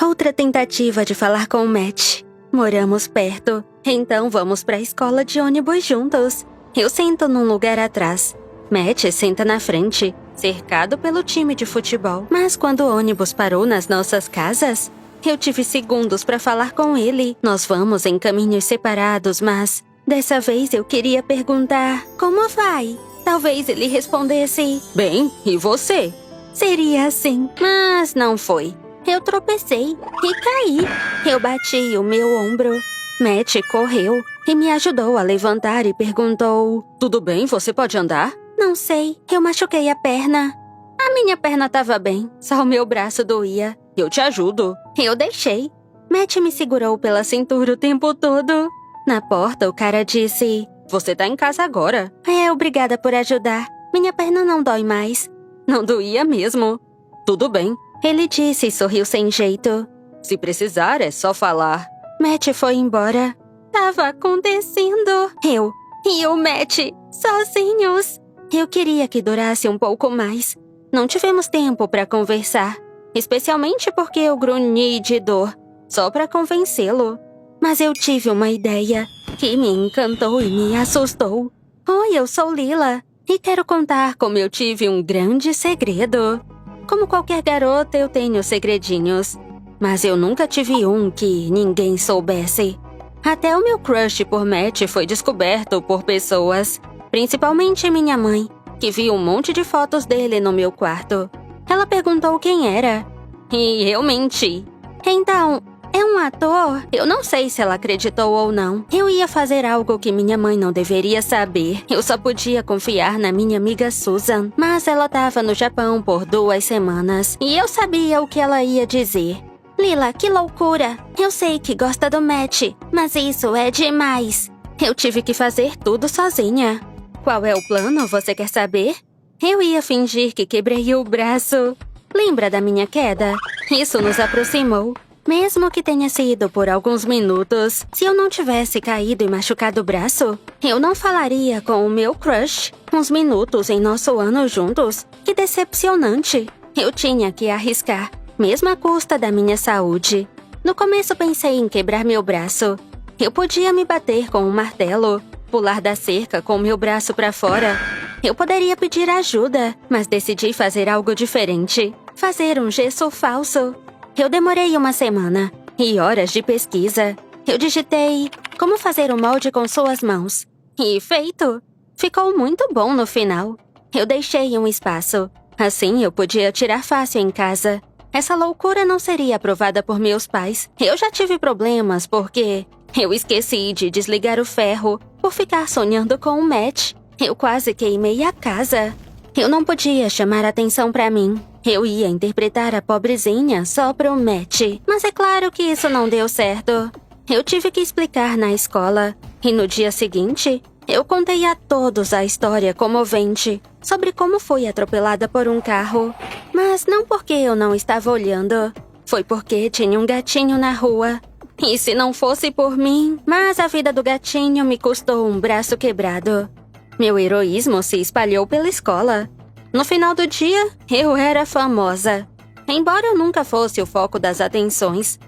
Outra tentativa de falar com o Matt. Moramos perto, então vamos para a escola de ônibus juntos. Eu sento num lugar atrás. Matt senta na frente, cercado pelo time de futebol. Mas quando o ônibus parou nas nossas casas, eu tive segundos para falar com ele. Nós vamos em caminhos separados, mas dessa vez eu queria perguntar: como vai? Talvez ele respondesse: bem, e você? Seria assim, mas não foi. Eu tropecei e caí. Eu bati o meu ombro. Matt correu e me ajudou a levantar e perguntou: tudo bem, você pode andar? Não sei, eu machuquei a perna. A minha perna estava bem, só o meu braço doía. Eu te ajudo. Eu deixei. Matt me segurou pela cintura o tempo todo. Na porta, o cara disse: você tá em casa agora. Obrigada por ajudar. Minha perna não dói mais. Não doía mesmo. Tudo bem. Ele disse e sorriu sem jeito. Se precisar, é só falar. Matt foi embora. Tava acontecendo. Eu e o Matt, sozinhos. Eu queria que durasse um pouco mais. Não tivemos tempo para conversar. Especialmente porque eu grunhi de dor, só para convencê-lo. Mas eu tive uma ideia que me encantou e me assustou. Oi, eu sou Lila e quero contar como eu tive um grande segredo. Como qualquer garota, eu tenho segredinhos. Mas eu nunca tive um que ninguém soubesse. Até o meu crush por Matt foi descoberto por pessoas, principalmente minha mãe, que viu um monte de fotos dele no meu quarto. Ela perguntou quem era. E eu menti. Então, é um ator? Eu não sei se ela acreditou ou não. Eu ia fazer algo que minha mãe não deveria saber. Eu só podia confiar na minha amiga Susan. Mas ela estava no Japão por 2 semanas. E eu sabia o que ela ia dizer. Lila, que loucura! Eu sei que gosta do Matt, mas isso é demais. Eu tive que fazer tudo sozinha. Qual é o plano, você quer saber? Eu ia fingir que quebrei o braço. Lembra da minha queda? Isso nos aproximou. Mesmo que tenha sido por alguns minutos, se eu não tivesse caído e machucado o braço, eu não falaria com o meu crush. Uns minutos em nosso ano juntos. Que decepcionante. Eu tinha que arriscar, mesmo à custa da minha saúde. No começo pensei em quebrar meu braço. Eu podia me bater com um martelo, pular da cerca com meu braço para fora. Eu poderia pedir ajuda, mas decidi fazer algo diferente. Fazer um gesso falso. Eu demorei 1 semana e horas de pesquisa. Eu digitei como fazer um molde com suas mãos. E feito! Ficou muito bom no final. Eu deixei um espaço. Assim eu podia tirar fácil em casa. Essa loucura não seria aprovada por meus pais. Eu já tive problemas porque eu esqueci de desligar o ferro por ficar sonhando com o Matt. Eu quase queimei a casa. Eu não podia chamar atenção pra mim. Eu ia interpretar a pobrezinha só pro Matt. Mas é claro que isso não deu certo. Eu tive que explicar na escola. E no dia seguinte, eu contei a todos a história comovente sobre como fui atropelada por um carro. Mas não porque eu não estava olhando. Foi porque tinha um gatinho na rua. E se não fosse por mim, mas a vida do gatinho me custou um braço quebrado. Meu heroísmo se espalhou pela escola. No final do dia, eu era famosa. Embora eu nunca fosse o foco das atenções.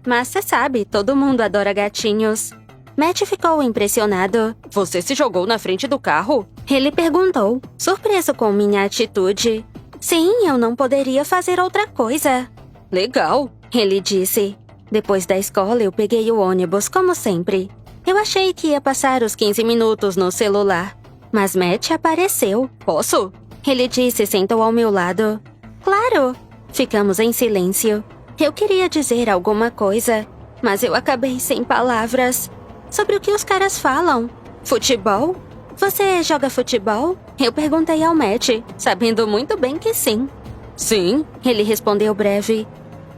Mas cê sabe, todo mundo adora gatinhos. Matt ficou impressionado. Você se jogou na frente do carro? Ele perguntou, surpreso com minha atitude. Sim, eu não poderia fazer outra coisa. Legal, ele disse. Depois da escola, eu peguei o ônibus, como sempre. Eu achei que ia passar os 15 minutos no celular. Mas Matt apareceu. Posso? Ele disse e sentou ao meu lado. Claro! Ficamos em silêncio. Eu queria dizer alguma coisa, mas eu acabei sem palavras. Sobre o que os caras falam? Futebol? Você joga futebol? Eu perguntei ao Matt, sabendo muito bem que sim. Sim, ele respondeu breve.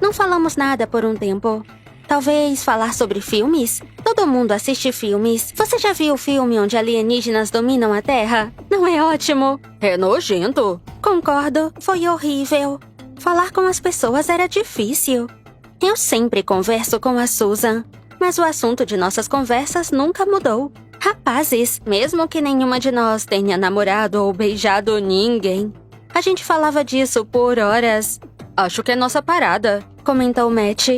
Não falamos nada por um tempo. Talvez falar sobre filmes? Todo mundo assiste filmes. Você já viu o filme onde alienígenas dominam a Terra? Não é ótimo? É nojento. Concordo, foi horrível. Falar com as pessoas era difícil. Eu sempre converso com a Susan, mas o assunto de nossas conversas nunca mudou. Rapazes, mesmo que nenhuma de nós tenha namorado ou beijado ninguém. A gente falava disso por horas. acho que é nossa parada, comentou Matt.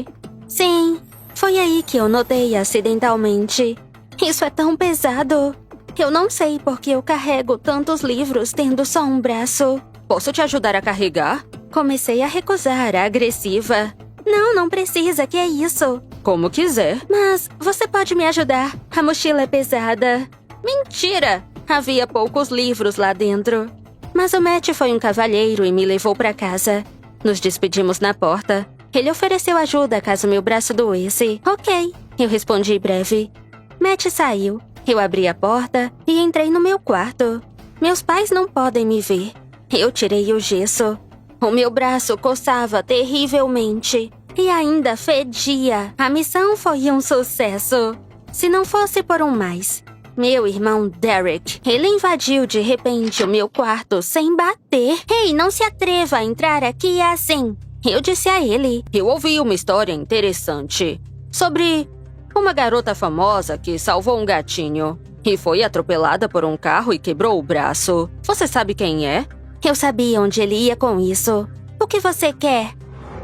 Sim, foi aí que eu notei acidentalmente. Isso é tão pesado. Eu não sei por que eu carrego tantos livros tendo só um braço. Posso te ajudar a carregar? Comecei a recusar, agressiva. Não, não precisa, que é isso? Como quiser. Mas você pode me ajudar. A mochila é pesada. Mentira! Havia poucos livros lá dentro. Mas o Matt foi um cavalheiro e me levou para casa. Nos despedimos na porta. Ele ofereceu ajuda caso meu braço doesse. Ok, eu respondi breve. Matt saiu. Eu abri a porta e entrei no meu quarto. Meus pais não podem me ver. Eu tirei o gesso. O meu braço coçava terrivelmente. E ainda fedia. A missão foi um sucesso. Se não fosse por um mais. Meu irmão Derek. Ele invadiu de repente o meu quarto sem bater. Ei, não se atreva a entrar aqui assim. Eu disse a ele. Eu ouvi uma história interessante. Sobre uma garota famosa que salvou um gatinho. E foi atropelada por um carro e quebrou o braço. Você sabe quem é? Eu sabia onde ele ia com isso. O que você quer?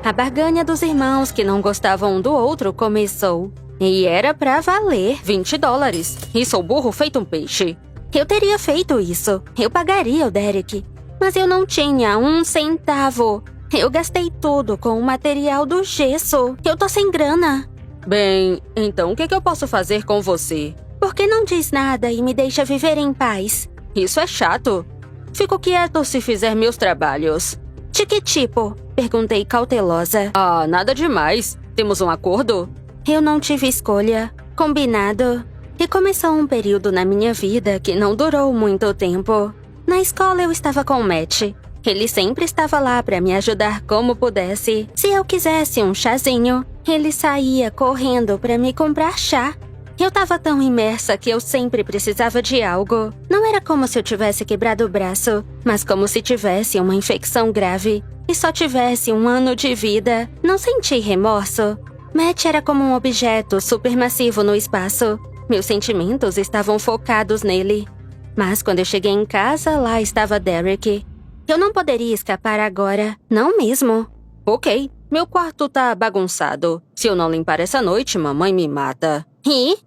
A barganha dos irmãos que não gostavam um do outro começou. E era pra valer $20. E sou burro feito um peixe. Eu teria feito isso. Eu pagaria o Derek. Mas eu não tinha um centavo. Eu gastei tudo com o material do gesso. Eu tô sem grana. Bem, então o que eu posso fazer com você? Por que não diz nada e me deixa viver em paz? Isso é chato. Fico quieto se fizer meus trabalhos. De que tipo? Perguntei cautelosa. Ah, nada demais. Temos um acordo? Eu não tive escolha. Combinado. E começou um período na minha vida que não durou muito tempo. Na escola eu estava com o Matt. Ele sempre estava lá para me ajudar como pudesse. Se eu quisesse um chazinho, ele saía correndo para me comprar chá. Eu estava tão imersa que eu sempre precisava de algo. Não era como se eu tivesse quebrado o braço, mas como se tivesse uma infecção grave e só tivesse 1 ano de vida. Não senti remorso. Matt era como um objeto supermassivo no espaço. Meus sentimentos estavam focados nele. Mas quando eu cheguei em casa, lá estava Derek. Eu não poderia escapar agora, não mesmo. Ok, meu quarto tá bagunçado. Se eu não limpar essa noite, mamãe me mata. E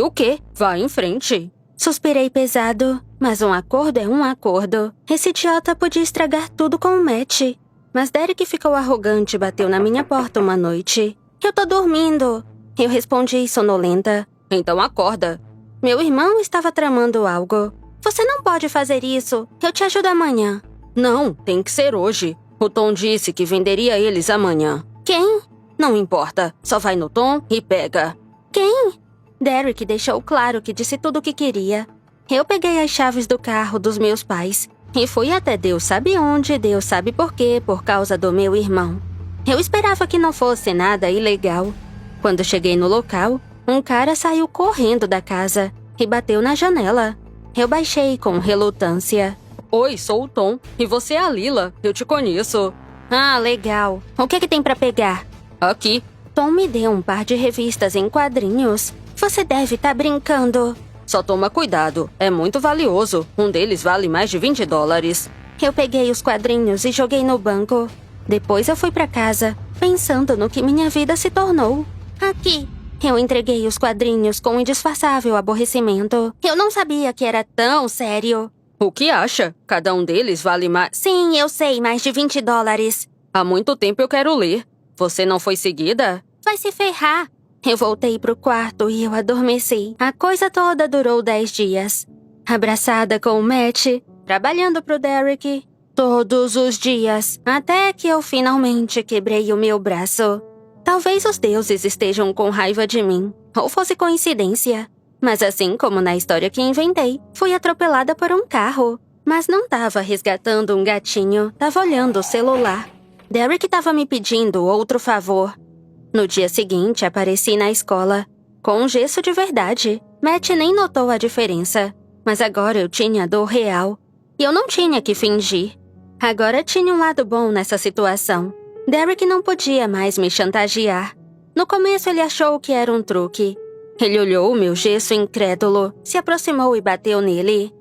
o quê? Vá em frente. Suspirei pesado, mas um acordo é um acordo. Esse idiota podia estragar tudo com o Matt. Mas Derek ficou arrogante e bateu na minha porta uma noite. Eu tô dormindo. Eu respondi sonolenta. Então acorda. Meu irmão estava tramando algo. Você não pode fazer isso. Eu te ajudo amanhã. Não, tem que ser hoje. O Tom disse que venderia eles amanhã. Quem? Não importa. Só vai no Tom e pega. Quem? Derek deixou claro que disse tudo o que queria. Eu peguei as chaves do carro dos meus pais e fui até Deus sabe onde, Deus sabe por quê, por causa do meu irmão. Eu esperava que não fosse nada ilegal. Quando cheguei no local, um cara saiu correndo da casa e bateu na janela. Eu baixei com relutância. Oi, sou o Tom. E você é a Lila. Eu te conheço. Ah, legal. O que tem pra pegar? Aqui. Tom me deu um par de revistas em quadrinhos. Você deve estar brincando. Só toma cuidado. É muito valioso. Um deles vale mais de $20. Eu peguei os quadrinhos e joguei no banco. Depois eu fui pra casa, pensando no que minha vida se tornou. Aqui. Eu entreguei os quadrinhos com indisfarçável aborrecimento. Eu não sabia que era tão sério. O que acha? Cada um deles vale mais... Sim, eu sei, mais de $20. Há muito tempo eu quero ler. Você não foi seguida? Vai se ferrar. Eu voltei pro quarto e eu adormeci. A coisa toda durou 10 dias. Abraçada com o Matt, trabalhando pro Derek. Todos os dias, até que eu finalmente quebrei o meu braço. Talvez os deuses estejam com raiva de mim, ou fosse coincidência. Mas assim como na história que inventei, fui atropelada por um carro. Mas não tava resgatando um gatinho, tava olhando o celular. Derek tava me pedindo outro favor. No dia seguinte, apareci na escola, com um gesso de verdade. Matt nem notou a diferença, mas agora eu tinha dor real. E eu não tinha que fingir. Agora tinha um lado bom nessa situação. Derek não podia mais me chantagear. No começo ele achou que era um truque. Ele olhou o meu gesso incrédulo, se aproximou e bateu nele.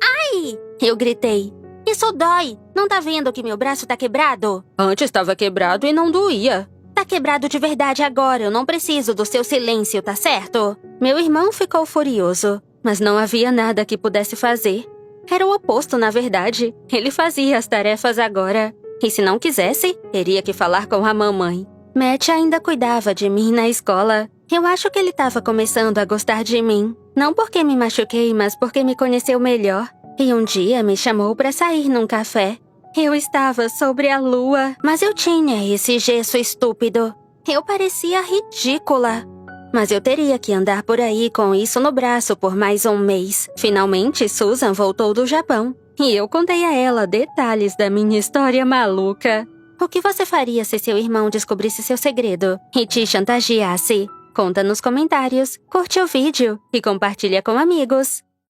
Ai! Eu gritei. Isso dói! Não tá vendo que meu braço tá quebrado? Antes estava quebrado e não doía. Tá quebrado de verdade agora, eu não preciso do seu silêncio, tá certo? Meu irmão ficou furioso, mas não havia nada que pudesse fazer. Era o oposto, na verdade. Ele fazia as tarefas agora. E se não quisesse, teria que falar com a mamãe. Matt ainda cuidava de mim na escola. Eu acho que ele estava começando a gostar de mim. Não porque me machuquei, mas porque me conheceu melhor. E um dia me chamou para sair num café. Eu estava sobre a lua, mas eu tinha esse gesso estúpido. Eu parecia ridícula. Mas eu teria que andar por aí com isso no braço por mais um mês. Finalmente, Susan voltou do Japão. E eu contei a ela detalhes da minha história maluca. O que você faria se seu irmão descobrisse seu segredo e te chantageasse? Conta nos comentários, curte o vídeo e compartilha com amigos.